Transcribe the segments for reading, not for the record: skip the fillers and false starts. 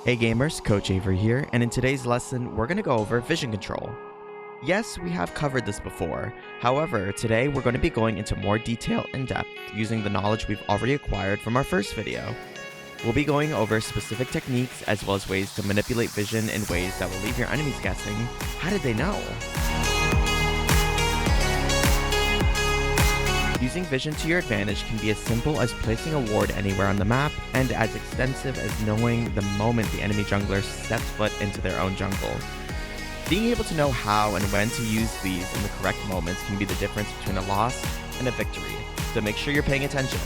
Hey gamers, Coach Avery here, and in today's lesson, we're going to go over vision control. Yes, we have covered this before. However, today we're going to be going into more detail and depth using the knowledge we've already acquired from our first video. We'll be going over specific techniques as well as ways to manipulate vision in ways that will leave your enemies guessing, how did they know? Using vision to your advantage can be as simple as placing a ward anywhere on the map, and as extensive as knowing the moment the enemy jungler steps foot into their own jungle. Being able to know how and when to use these in the correct moments can be the difference between a loss and a victory, so make sure you're paying attention.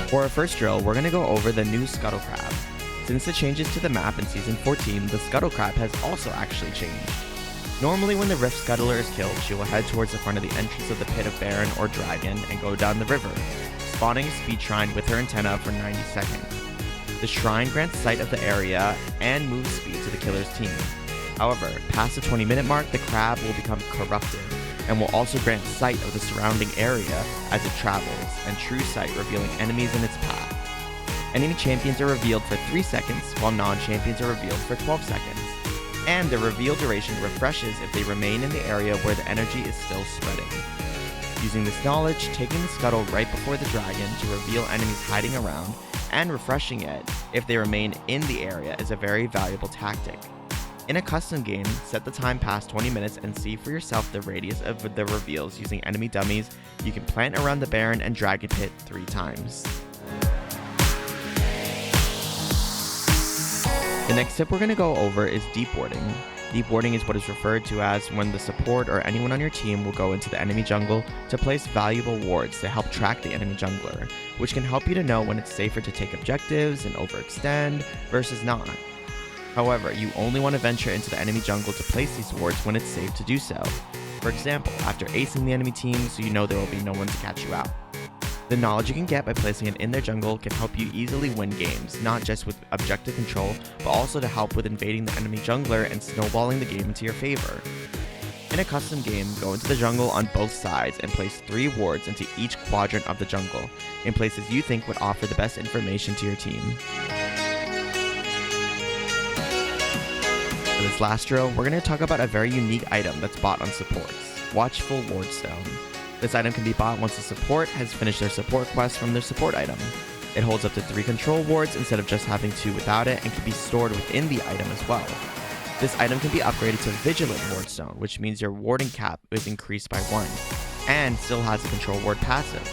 For our first drill, we're going to go over the new Scuttle Crab. Since the changes to the map in Season 14, the Scuttle Crab has also actually changed. Normally when the Rift Scuttler is killed, she will head towards the front of the entrance of the pit of Baron or Dragon and go down the river, spawning a speed shrine with her antenna for 90 seconds. The shrine grants sight of the area and moves speed to the killer's team. However, past the 20-minute mark, the crab will become corrupted, and will also grant sight of the surrounding area as it travels, and true sight revealing enemies in its path. Enemy champions are revealed for 3 seconds, while non-champions are revealed for 12 seconds. And the reveal duration refreshes if they remain in the area where the energy is still spreading. Using this knowledge, taking the scuttle right before the dragon to reveal enemies hiding around, and refreshing it if they remain in the area is a very valuable tactic. In a custom game, set the time past 20 minutes and see for yourself the radius of the reveals using enemy dummies you can plant around the Baron and Dragon pit 3 times. The next tip we're going to go over is deep warding. Deep warding is what is referred to as when the support or anyone on your team will go into the enemy jungle to place valuable wards to help track the enemy jungler, which can help you to know when it's safer to take objectives and overextend versus not. However, you only want to venture into the enemy jungle to place these wards when it's safe to do so. For example, after acing the enemy team so you know there will be no one to catch you out. The knowledge you can get by placing it in their jungle can help you easily win games, not just with objective control, but also to help with invading the enemy jungler and snowballing the game into your favor. In a custom game, go into the jungle on both sides and place 3 wards into each quadrant of the jungle, in places you think would offer the best information to your team. For this last drill, we're going to talk about a very unique item that's bought on supports, Watchful Wardstone. This item can be bought once the support has finished their support quest from their support item. It holds up to 3 control wards instead of just having 2 without it, and can be stored within the item as well. This item can be upgraded to Vigilant Wardstone, which means your warding cap is increased by 1, and still has a control ward passive.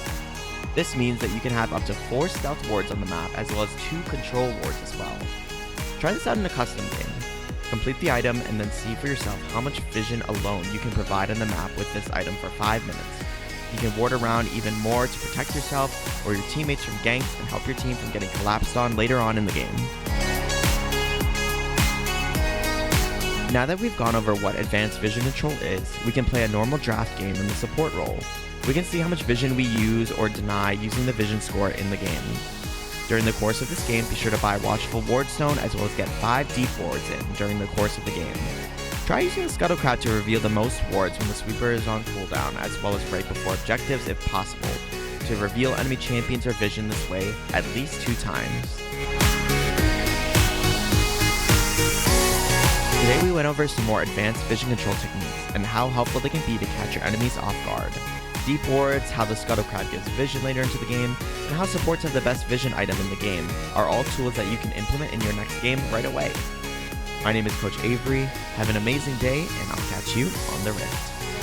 This means that you can have up to 4 stealth wards on the map as well as 2 control wards as well. Try this out in a custom game. Complete the item and then see for yourself how much vision alone you can provide on the map with this item for 5 minutes. You can ward around even more to protect yourself or your teammates from ganks and help your team from getting collapsed on later on in the game. Now that we've gone over what advanced vision control is, we can play a normal draft game in the support role. We can see how much vision we use or deny using the vision score in the game. During the course of this game, be sure to buy Watchful Wardstone as well as get 5 deep wards in during the course of the game. Try using the Scuttle Crab to reveal the most wards when the sweeper is on cooldown, as well as right before objectives if possible, to reveal enemy champions or vision this way at least 2 times. Today we went over some more advanced vision control techniques and how helpful they can be to catch your enemies off guard. Deep wards, how the Scuttle Crab gives vision later into the game, and how supports have the best vision item in the game are all tools that you can implement in your next game right away. My name is Coach Avery. Have an amazing day, and I'll catch you on the Rift.